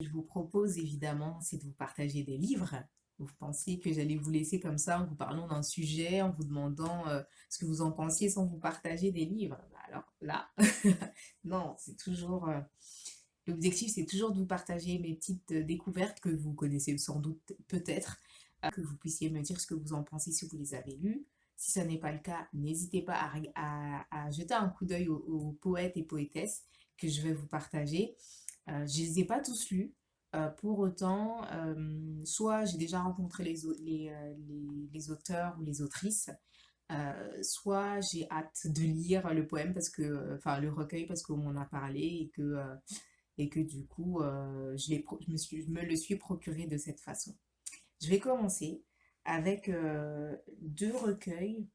Je vous propose évidemment, c'est de vous partager des livres. Vous pensiez que j'allais vous laisser comme ça en vous parlant d'un sujet, en vous demandant ce que vous en pensiez sans vous partager des livres. Bah alors là, non, c'est toujours... l'objectif, c'est toujours de vous partager mes petites découvertes que vous connaissez sans doute peut-être, que vous puissiez me dire ce que vous en pensez si vous les avez lues. Si ça n'est pas le cas, n'hésitez pas à jeter un coup d'œil aux poètes et poétesses que je vais vous partager. Je les ai pas tous lus. Pour autant, soit j'ai déjà rencontré les auteurs ou les autrices, soit j'ai hâte de lire le poème parce que, enfin le recueil parce qu'on m'en a parlé et que du coup, je me le suis procuré de cette façon. Je vais commencer avec deux recueils.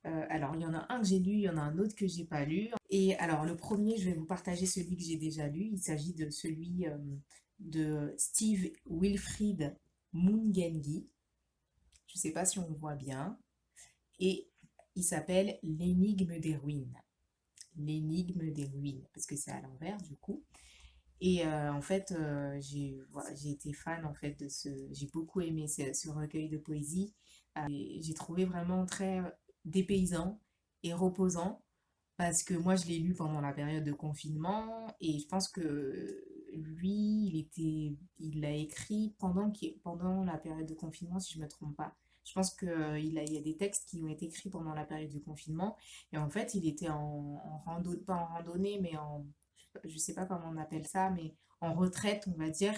Alors, il y en a un que j'ai lu, il y en a un autre que j'ai pas lu. Et alors, le premier, je vais vous partager celui que j'ai déjà lu. Il s'agit de celui de Steve Wilfrid Mungengi. Je ne sais pas si on voit bien. Et il s'appelle L'énigme des ruines. L'énigme des ruines, parce que c'est à l'envers du coup. Et en fait, voilà, j'ai été fan en fait de j'ai beaucoup aimé ce recueil de poésie. J'ai trouvé vraiment très dépaysant et reposant parce que moi je l'ai lu pendant la période de confinement et je pense que lui, il l'a écrit pendant la période de confinement si je me trompe pas. Je pense il y a des textes qui ont été écrits pendant la période du confinement et en fait il était en rando, pas en randonnée mais je sais pas comment on appelle ça, mais en retraite on va dire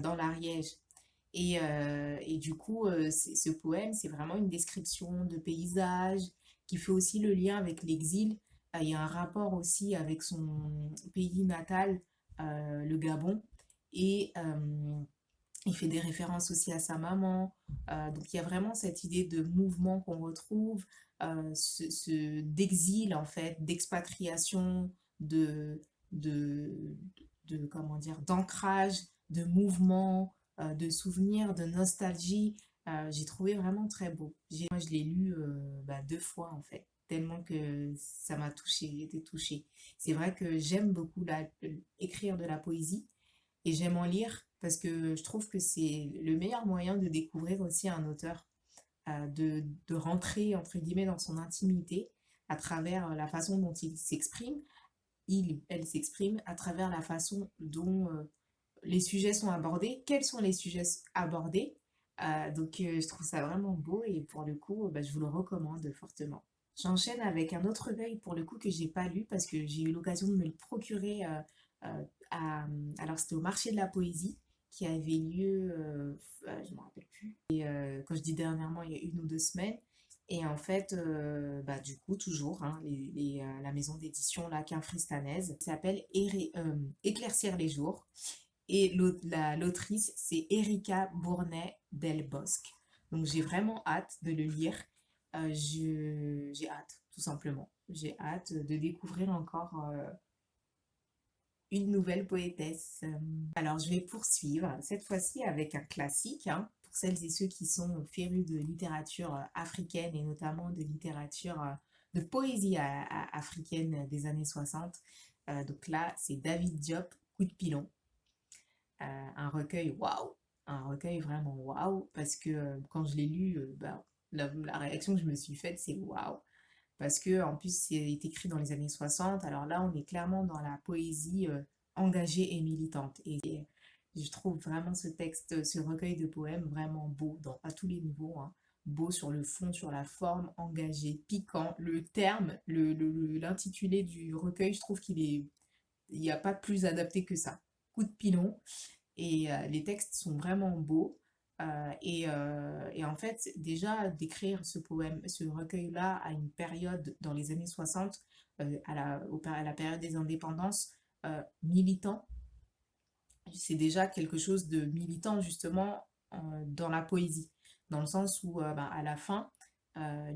dans l'Ariège. Et du coup, ce poème, c'est vraiment une description de paysage qui fait aussi le lien avec l'exil. Il y a un rapport aussi avec son pays natal, le Gabon. Et il fait des références aussi à sa maman. Donc il y a vraiment cette idée de mouvement qu'on retrouve, d'exil en fait, d'expatriation, de, de, comment dire, d'ancrage, de mouvement, de souvenirs, de nostalgie. J'ai trouvé vraiment très beau. Moi, je l'ai lu deux fois en fait, tellement que ça m'a touchée, j'ai été touchée. C'est vrai que j'aime beaucoup écrire de la poésie et j'aime en lire parce que je trouve que c'est le meilleur moyen de découvrir aussi un auteur, de rentrer entre guillemets dans son intimité à travers la façon dont il s'exprime, elle s'exprime à travers la façon dont les sujets sont abordés, quels sont les sujets abordés. Je trouve ça vraiment beau et pour le coup, je vous le recommande fortement. J'enchaîne avec un autre recueil pour le coup que j'ai pas lu parce que j'ai eu l'occasion de me le procurer euh, alors c'était au marché de la poésie qui avait lieu, je me rappelle plus. Et quand je dis dernièrement, il y a 1 ou 2 semaines. Et en fait, du coup, toujours, hein, la maison d'édition, la Quinfristanaise, s'appelle Éclaircir les jours. Et l'autrice, c'est Erika Bournet Del Bosque. Donc j'ai vraiment hâte de le lire. J'ai hâte, tout simplement. J'ai hâte de découvrir encore une nouvelle poétesse. Alors je vais poursuivre, cette fois-ci avec un classique, hein, pour celles et ceux qui sont férus de littérature africaine et notamment de littérature de poésie africaine des années 60. Donc là, c'est David Diop, Coup de pilon. Un recueil waouh, un recueil vraiment waouh, parce que quand je l'ai lu, la réaction que je me suis faite, c'est waouh. Parce que en plus, c'est écrit dans les années 60, alors là, on est clairement dans la poésie engagée et militante. Et je trouve vraiment ce texte, ce recueil de poèmes vraiment beau à tous les niveaux, hein. Beau sur le fond, sur la forme, engagé, piquant. Le terme, l'intitulé du recueil, je trouve il n'y a pas plus adapté que ça. Coup de pilon. Et les textes sont vraiment beaux. Et en fait, déjà, d'écrire ce poème, ce recueil-là à une période dans les années 60, à la période des indépendances, militant, c'est déjà quelque chose de militant, justement, dans la poésie. Dans le sens où, à la fin,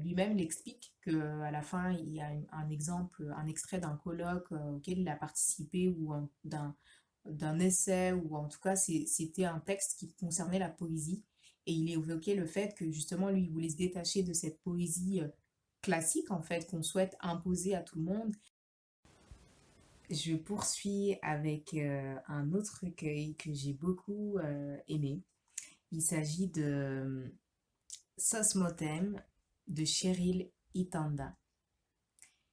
lui-même l'explique qu'à la fin, il y a un exemple, un extrait d'un colloque auquel il a participé ou d'un essai, ou en tout cas c'était un texte qui concernait la poésie. Et il évoquait le fait que justement lui, il voulait se détacher de cette poésie classique en fait qu'on souhaite imposer à tout le monde. je poursuis avec un autre recueil que j'ai beaucoup aimé. Il s'agit de Sos Motem de Cheryl Itanda.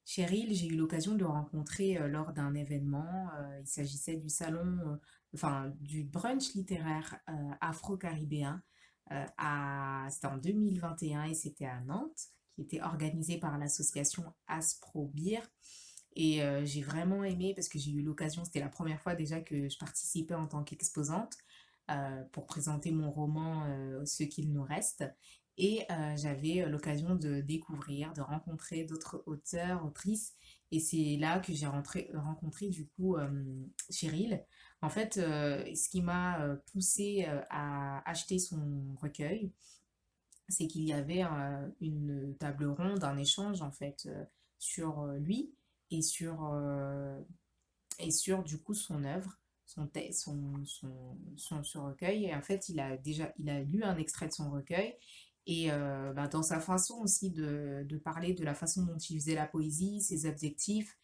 Cheryl, j'ai eu l'occasion de le rencontrer lors d'un événement. Il s'agissait du salon, enfin du brunch littéraire afro-caribéen. C'était en 2021 et c'était à Nantes, qui était organisé par l'association Aspro Beer. Et j'ai vraiment aimé parce que j'ai eu l'occasion, c'était la première fois déjà que je participais en tant qu'exposante pour présenter mon roman Ce qu'il nous reste. Et j'avais l'occasion de découvrir, de rencontrer d'autres auteurs, autrices. Et c'est là que j'ai rencontré du coup Cheryl. En fait, ce qui m'a poussée à acheter son recueil, c'est qu'il y avait une table ronde, un échange en fait sur lui et sur du coup son œuvre, son recueil. Et en fait, il a lu un extrait de son recueil. Et bah, dans sa façon aussi de parler de la façon dont il faisait la poésie, ses objectifs,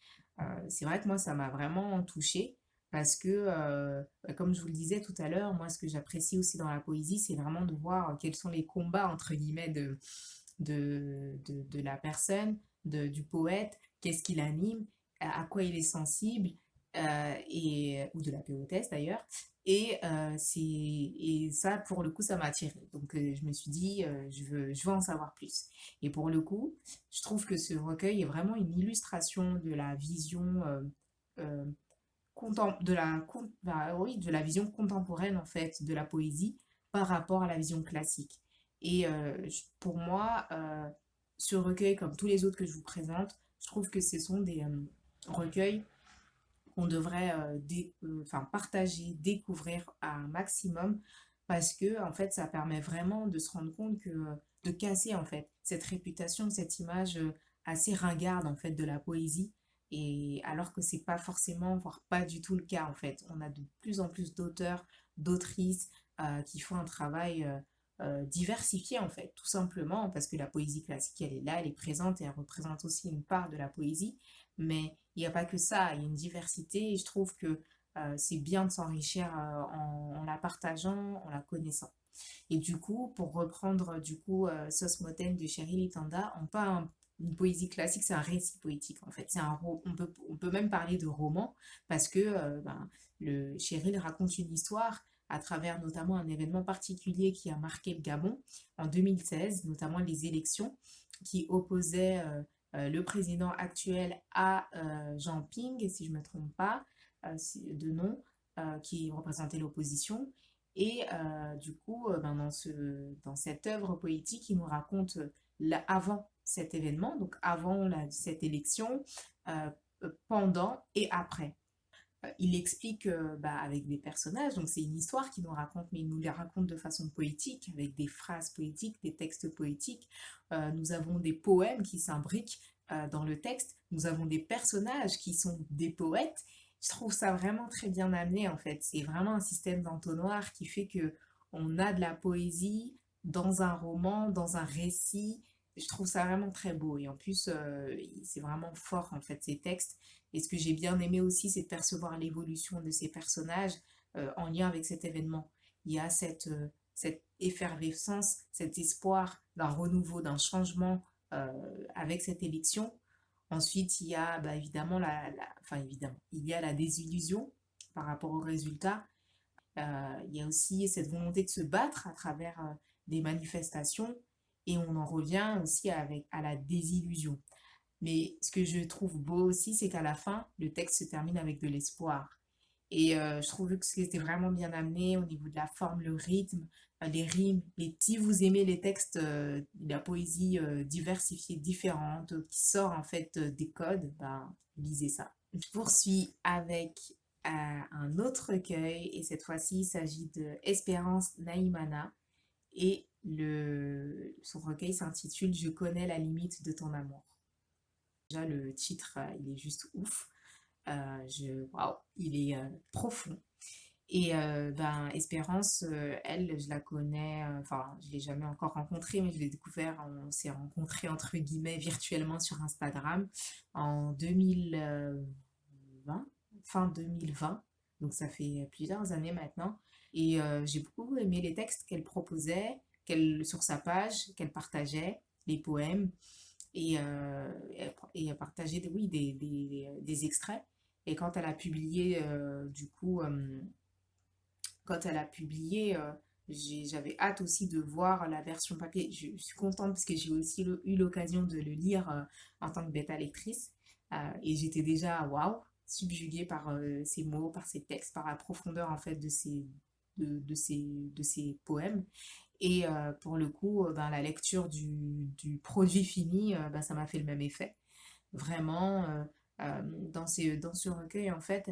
c'est vrai que moi, ça m'a vraiment touchée. Parce que, bah, comme je vous le disais tout à l'heure, moi, ce que j'apprécie aussi dans la poésie, c'est vraiment de voir quels sont les combats, entre guillemets, de la personne, du poète, qu'est-ce qui l'anime, à quoi il est sensible, ou de la poétesse d'ailleurs. Et ça, pour le coup, ça m'a attirée. Donc, je me suis dit, je veux en savoir plus. Et pour le coup, je trouve que ce recueil est vraiment une illustration de la vision, euh, bah oui, de la vision contemporaine, en fait, de la poésie par rapport à la vision classique. Et pour moi, ce recueil, comme tous les autres que je vous présente, je trouve que ce sont des recueils qu'on devrait enfin, partager, découvrir un maximum parce que en fait ça permet vraiment de se rendre compte que de casser en fait cette réputation, cette image assez ringarde en fait de la poésie et alors que c'est pas forcément voire pas du tout le cas en fait. On a de plus en plus d'auteurs, d'autrices qui font un travail diversifié en fait, tout simplement parce que la poésie classique elle est là, elle est présente et elle représente aussi une part de la poésie mais il n'y a pas que ça, il y a une diversité et je trouve que c'est bien de s'enrichir en la partageant, en la connaissant. Et du coup, pour reprendre du coup Sos Moten de Cheryl Itanda, une poésie classique, c'est un récit poétique en fait. On peut même parler de roman parce que ben, Cheryl raconte une histoire à travers notamment un événement particulier qui a marqué le Gabon en 2016, notamment les élections qui opposaient le président actuel à Jean Ping, si je ne me trompe pas, de nom, qui représentait l'opposition. Et du coup, ben, dans cette œuvre poétique, il nous raconte avant cet événement, donc avant cette élection, euh, pendant et après. Il explique bah, avec des personnages, donc c'est une histoire qu'il nous raconte, mais il nous les raconte de façon poétique, avec des phrases poétiques, des textes poétiques. Nous avons des poèmes qui s'imbriquent dans le texte, nous avons des personnages qui sont des poètes. Je trouve ça vraiment très bien amené en fait. C'est vraiment un système d'entonnoir qui fait que on a de la poésie dans un roman, dans un récit. Je trouve ça vraiment très beau et en plus c'est vraiment fort en fait ces textes et ce que j'ai bien aimé aussi, c'est de percevoir l'évolution de ces personnages en lien avec cet événement. Il y a cette effervescence, cet espoir d'un renouveau, d'un changement avec cette élection. Ensuite, il y a bah, évidemment enfin évidemment, il y a la désillusion par rapport aux résultats. Il y a aussi cette volonté de se battre à travers des manifestations et on en revient aussi à la désillusion. Mais ce que je trouve beau aussi, c'est qu'à la fin, le texte se termine avec de l'espoir. Et je trouve que c'était vraiment bien amené au niveau de la forme, le rythme, les rimes. Et si vous aimez les textes, la poésie diversifiée, différente, qui sort en fait des codes, ben, lisez ça. Je poursuis avec un autre recueil et cette fois-ci il s'agit de Espérance Naïmana et son recueil s'intitule Je connais la limite de ton amour. Déjà, le titre, il est juste ouf. Waouh, il est profond. Et ben, Espérance, elle, je la connais, enfin, je l'ai jamais encore rencontrée, mais je l'ai découvert, on s'est rencontrés entre guillemets virtuellement sur Instagram en 2020. fin 2020, donc ça fait plusieurs années maintenant. Et j'ai beaucoup aimé les textes qu'elle proposait, sur sa page, qu'elle partageait, les poèmes. Et elle partageait oui, des extraits. Et quand elle a publié, quand elle a publié, j'avais hâte aussi de voir la version papier. Je suis contente parce que j'ai aussi eu l'occasion de le lire en tant que bêta lectrice. Et j'étais déjà, waouh, subjuguée par ses mots, par ses textes, par la profondeur en fait de ses poèmes. Et pour le coup, ben, la lecture du produit fini, ben, ça m'a fait le même effet. Vraiment, dans ce recueil, en fait,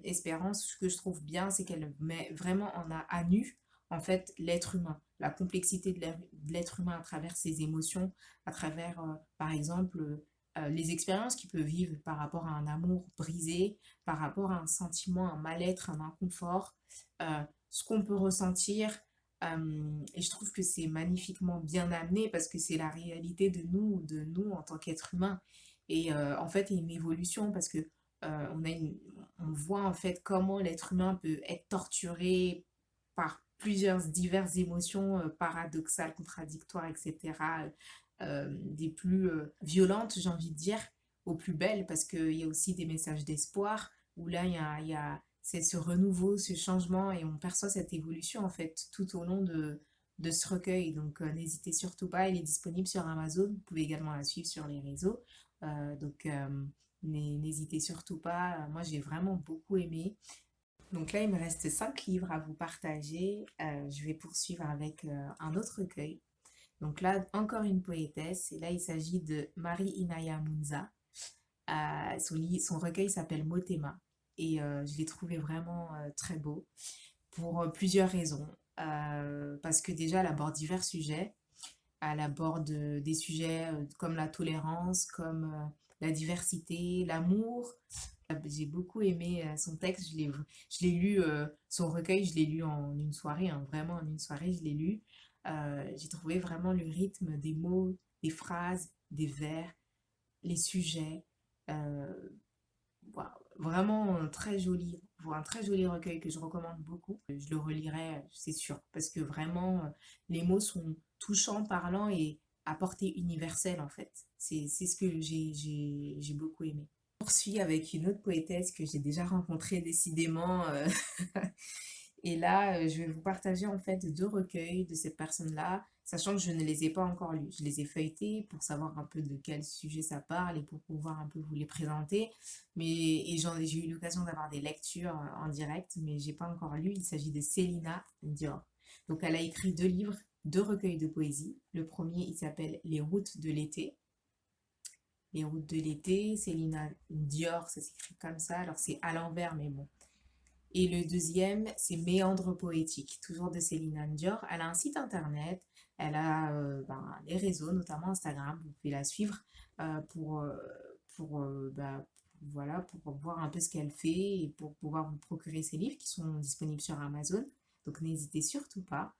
Espérance, ce que je trouve bien, c'est qu'elle met vraiment à nu, en fait, l'être humain, la complexité de l'être humain à travers ses émotions, à travers, par exemple, les expériences qu'il peut vivre par rapport à un amour brisé, par rapport à un sentiment, un mal-être, un inconfort, ce qu'on peut ressentir. Et je trouve que c'est magnifiquement bien amené parce que c'est la réalité de nous en tant qu'être humain. Et en fait, il y a une évolution parce que on voit en fait comment l'être humain peut être torturé par plusieurs diverses émotions paradoxales, contradictoires, etc. Des plus violentes, j'ai envie de dire, aux plus belles, parce qu'il y a aussi des messages d'espoir, où là, il y a c'est ce renouveau, ce changement, et on perçoit cette évolution en fait tout au long de ce recueil. Donc n'hésitez surtout pas, il est disponible sur Amazon, vous pouvez également la suivre sur les réseaux. Donc n'hésitez surtout pas, moi j'ai vraiment beaucoup aimé. Donc là, il me reste 5 livres à vous partager. Je vais poursuivre avec un autre recueil. Donc là, encore une poétesse. Et là, il s'agit de Marie Inaya Munza. Son recueil s'appelle Motema. Et je l'ai trouvé vraiment très beau pour plusieurs raisons. Parce que déjà, elle aborde divers sujets. Elle aborde des sujets comme la tolérance, comme la diversité, l'amour. J'ai beaucoup aimé son texte. Je l'ai lu, son recueil, je l'ai lu en une soirée, hein, vraiment en une soirée, je l'ai lu. J'ai trouvé vraiment le rythme des mots, des phrases, des vers, les sujets. euh, voilà, vraiment un très joli recueil que je recommande beaucoup. Je le relirai, c'est sûr, parce que vraiment, les mots sont touchants, parlants et à portée universelle en fait. C'est ce que j'ai beaucoup aimé. Je poursuis avec une autre poétesse que j'ai déjà rencontrée décidément. Et là, je vais vous partager en fait deux recueils de cette personne-là, sachant que je ne les ai pas encore lus. Je les ai feuilletés pour savoir un peu de quel sujet ça parle et pour pouvoir un peu vous les présenter. J'ai eu l'occasion d'avoir des lectures en direct, mais j'ai pas encore lu. Il s'agit de Célina Dior. Donc, elle a écrit deux livres, deux recueils de poésie. Le premier, il s'appelle Les routes de l'été. Les routes de l'été, Célina Dior, ça s'écrit comme ça. Alors, c'est à l'envers, mais bon. Et le deuxième, c'est Méandre poétique, toujours de Céline Dior. Elle a un site internet, elle a les réseaux, notamment Instagram, vous pouvez la suivre pour, voilà, pour voir un peu ce qu'elle fait et pour pouvoir vous procurer ses livres qui sont disponibles sur Amazon. Donc n'hésitez surtout pas.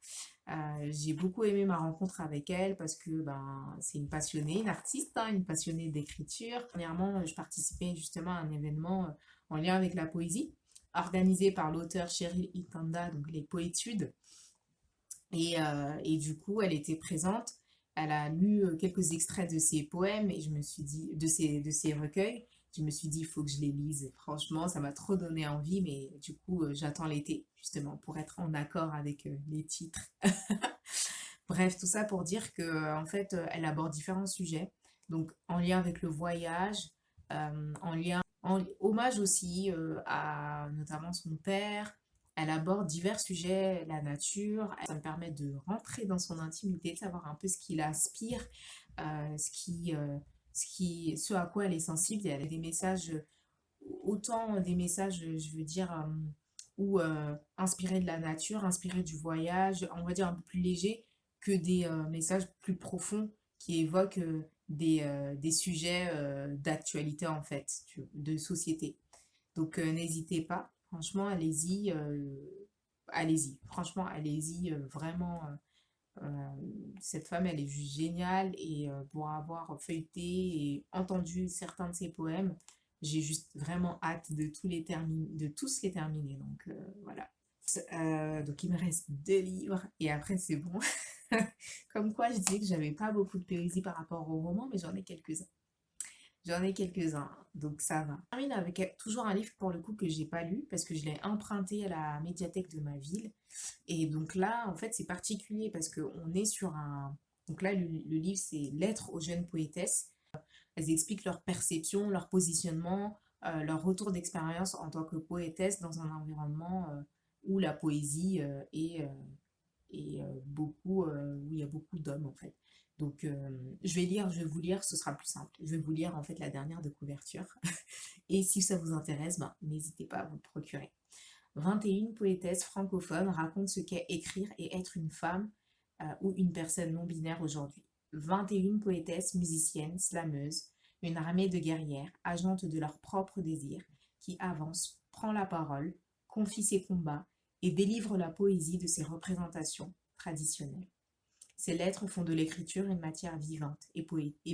J'ai beaucoup aimé ma rencontre avec elle parce que c'est une passionnée, une artiste, hein, une passionnée d'écriture. Dernièrement, je participais justement à un événement en lien avec la poésie organisé par l'auteur Cheryl Itanda, donc les Poétudes. Et du coup, elle était présente. Elle a lu quelques extraits de ses poèmes et je me suis dit, de ses recueils. Je me suis dit, il faut que je les lise. Franchement, ça m'a trop donné envie, mais du coup, j'attends l'été, justement, pour être en accord avec les titres. Bref, tout ça pour dire que, en fait, elle aborde différents sujets. Donc, en lien avec le voyage, en lien en hommage aussi à notamment son père. Elle aborde divers sujets, la nature. Ça me permet de rentrer dans son intimité, de savoir un peu ce qui l'inspire, ce à quoi elle est sensible. Elle a des messages, autant des messages, je veux dire, ou inspirés de la nature, inspirés du voyage, on va dire un peu plus léger, que des messages plus profonds qui évoquent des sujets d'actualité en fait, de société. Donc n'hésitez pas, franchement, allez-y, allez-y, franchement, allez-y, vraiment. Cette femme, elle est juste géniale et pour avoir feuilleté et entendu certains de ses poèmes, J'ai juste vraiment hâte de tous les terminer. Donc voilà. Donc il me reste 2 livres et après c'est bon. Comme quoi je disais que j'avais pas beaucoup de poésie par rapport au roman, mais j'en ai quelques-uns. J'en ai quelques-uns, donc ça va. Je termine avec toujours un livre pour le coup que j'ai pas lu parce que je l'ai emprunté à la médiathèque de ma ville. Et donc là, en fait, c'est particulier parce qu'on est sur un... Donc là, le livre, c'est Lettres aux jeunes poétesses. Elles expliquent leur perception, leur positionnement, leur retour d'expérience en tant que poétesse dans un environnement où la poésie beaucoup, où il y a beaucoup d'hommes en fait. Donc je vais vous lire, ce sera plus simple. Je vais vous lire en fait la dernière de couverture. Et si ça vous intéresse, ben, n'hésitez pas à vous le procurer. 21 poétesses francophones racontent ce qu'est écrire et être une femme ou une personne non binaire aujourd'hui. 21 poétesses, musiciennes, slameuses, une armée de guerrières, agentes de leurs propres désirs, qui avancent, prend la parole, confie ses combats et délivre la poésie de ses représentations traditionnelles. Ces lettres font de l'écriture une matière vivante et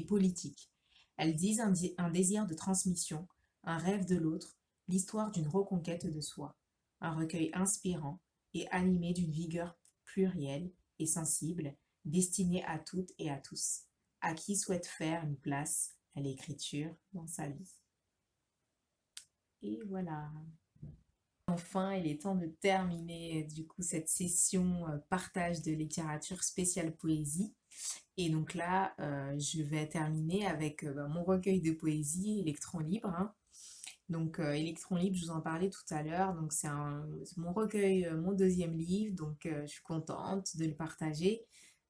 politique. Elles disent un désir de transmission, un rêve de l'autre, l'histoire d'une reconquête de soi, un recueil inspirant et animé d'une vigueur plurielle et sensible, destinée à toutes et à tous, à qui souhaite faire une place à l'écriture dans sa vie. Et voilà. Enfin, il est temps de terminer du coup cette session partage de littérature spéciale poésie. Et donc là, je vais terminer avec mon recueil de poésie Électron Libre, hein. Donc Électron Libre, je vous en parlais tout à l'heure. Donc c'est mon recueil, mon deuxième livre. Donc je suis contente de le partager.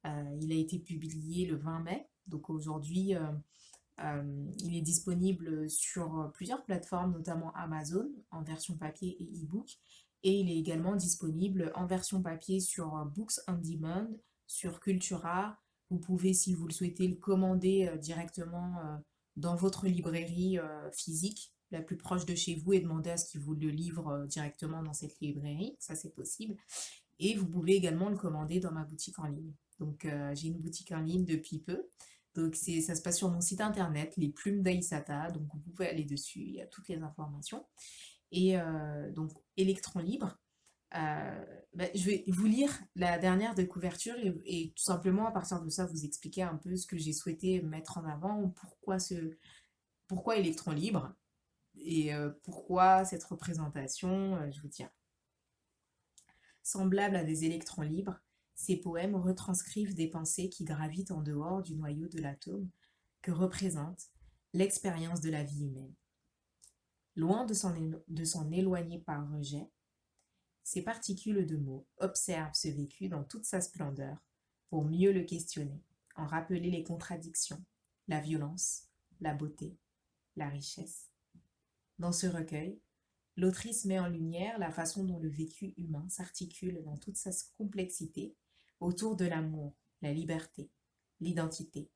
Il a été publié le 20 mai. Donc aujourd'hui, il est disponible sur plusieurs plateformes, notamment Amazon, en version papier et e-book. Et il est également disponible en version papier sur Books on Demand, sur Cultura. Vous pouvez, si vous le souhaitez, le commander directement dans votre librairie physique, la plus proche de chez vous, et demander à ce qu'ils vous le livrent directement dans cette librairie. Ça, c'est possible. Et vous pouvez également le commander dans ma boutique en ligne. Donc, j'ai une boutique en ligne depuis peu. Donc, ça se passe sur mon site internet, Les Plumes d'Aïsata. Donc, vous pouvez aller dessus, il y a toutes les informations. Et donc, Électron Libre. Je vais vous lire la dernière de couverture et tout simplement, à partir de ça, vous expliquer un peu ce que j'ai souhaité mettre en avant, pourquoi Électron Libre et pourquoi cette représentation, je vous tiens. Semblables à des électrons libres, ces poèmes retranscrivent des pensées qui gravitent en dehors du noyau de l'atome que représente l'expérience de la vie humaine. Loin de s'en éloigner par rejet, ces particules de mots observent ce vécu dans toute sa splendeur pour mieux le questionner, en rappeler les contradictions, la violence, la beauté, la richesse. Dans ce recueil, l'autrice met en lumière la façon dont le vécu humain s'articule dans toute sa complexité autour de l'amour, la liberté, l'identité,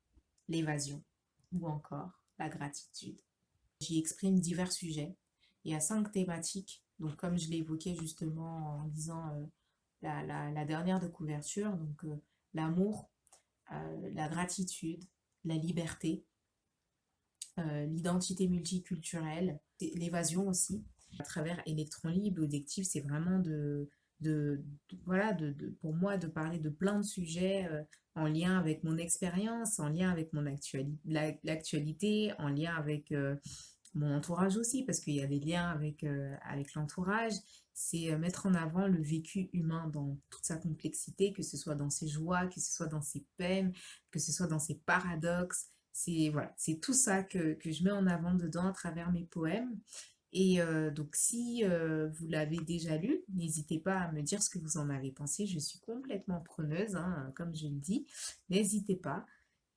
l'évasion ou encore la gratitude. J'y exprime divers sujets. Il y a 5 thématiques, donc comme je l'ai évoqué justement en lisant la dernière de couverture, donc l'amour, la gratitude, la liberté, l'identité multiculturelle, l'évasion aussi. À travers Électron Libre, l'objectif c'est vraiment voilà, pour moi de parler de plein de sujets en lien avec mon expérience, en lien avec mon l'actualité, en lien avec mon entourage aussi, parce qu'il y a des liens avec l'entourage. C'est mettre en avant le vécu humain dans toute sa complexité, que ce soit dans ses joies, que ce soit dans ses peines, que ce soit dans ses paradoxes. C'est voilà, c'est tout ça que je mets en avant dedans à travers mes poèmes. Et donc si vous l'avez déjà lu, n'hésitez pas à me dire ce que vous en avez pensé. Je suis complètement preneuse, hein, comme je le dis. N'hésitez pas.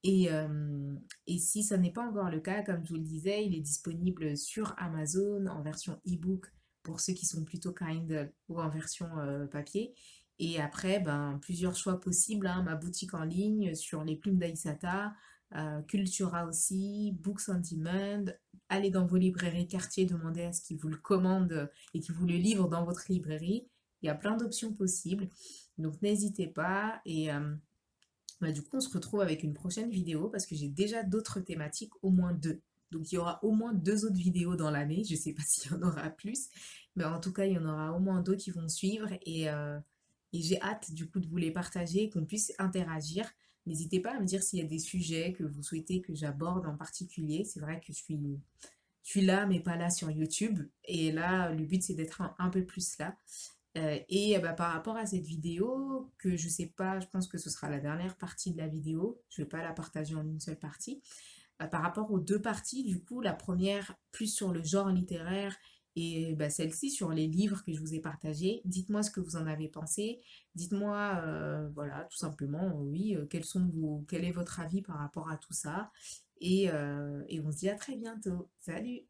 Et, euh, et si ça n'est pas encore le cas, comme je vous le disais, il est disponible sur Amazon en version e-book pour ceux qui sont plutôt kind ou en version papier. Et après, ben, plusieurs choix possibles, hein, ma boutique en ligne sur les plumes d'Aïsata, Cultura aussi, Books on Demand. Allez dans vos librairies quartier, demandez à ce qu'ils vous le commandent et qu'ils vous le livrent dans votre librairie. Il y a plein d'options possibles. Donc n'hésitez pas. Et du coup, on se retrouve avec une prochaine vidéo parce que j'ai déjà d'autres thématiques, au moins 2. Donc il y aura au moins 2 autres vidéos dans l'année. Je sais pas s'il y en aura plus, mais en tout cas, il y en aura au moins 2 qui vont suivre et j'ai hâte du coup de vous les partager, qu'on puisse interagir. N'hésitez pas à me dire s'il y a des sujets que vous souhaitez que j'aborde en particulier. C'est vrai que je suis là, mais pas là sur YouTube. Et là, le but, c'est d'être un peu plus là. Bah, par rapport à cette vidéo, que je sais pas, je pense que ce sera la dernière partie de la vidéo. Je vais pas la partager en une seule partie. Par rapport aux deux parties, du coup, la première plus sur le genre littéraire et bah, celle-ci sur les livres que je vous ai partagés. Dites-moi ce que vous en avez pensé. Dites-moi, voilà, tout simplement, oui, quel est votre avis par rapport à tout ça. Et on se dit à très bientôt. Salut!